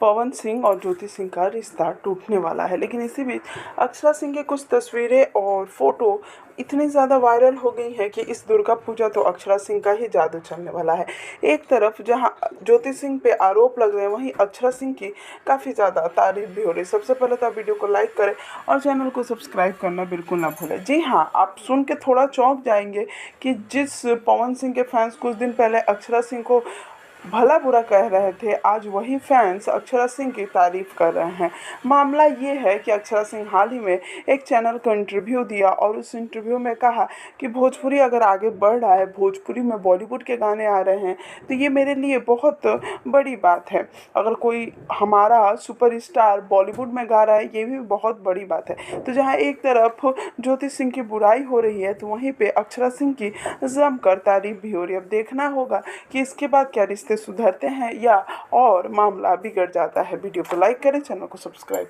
पवन सिंह और ज्योति सिंह का रिश्ता टूटने वाला है। लेकिन इसी बीच अक्षरा सिंह की कुछ तस्वीरें और फोटो इतनी ज़्यादा वायरल हो गई हैं कि इस दुर्गा पूजा तो अक्षरा सिंह का ही जादू चलने वाला है। एक तरफ जहां ज्योति सिंह पे आरोप लग रहे हैं, वहीं अक्षरा सिंह की काफ़ी ज़्यादा तारीफ भी हो रही है। सबसे पहले तो आप वीडियो को लाइक करें और चैनल को सब्सक्राइब करना बिल्कुल ना भूलें। जी हाँ, आप सुन के थोड़ा चौंक जाएंगे कि जिस पवन सिंह के फैंस कुछ दिन पहले अक्षरा सिंह को भला बुरा कह रहे थे, आज वही फैंस अक्षरा सिंह की तारीफ कर रहे हैं। मामला ये है कि अक्षरा सिंह हाल ही में एक चैनल को इंटरव्यू दिया और उस इंटरव्यू में कहा कि भोजपुरी अगर आगे बढ़ रहा है, भोजपुरी में बॉलीवुड के गाने आ रहे हैं, तो ये मेरे लिए बहुत बड़ी बात है। अगर कोई हमारा सुपरस्टार बॉलीवुड में गा रहा है, ये भी बहुत बड़ी बात है। तो जहाँ एक तरफ ज्योति सिंह की बुराई हो रही है, तो वहीं पे अक्षरा सिंह की जमकर तारीफ भी हो रही है। अब देखना होगा कि इसके बाद क्या रिश्ते सुधरते हैं या और मामला बिगड़ जाता है। वीडियो को लाइक करें, चैनल को सब्सक्राइब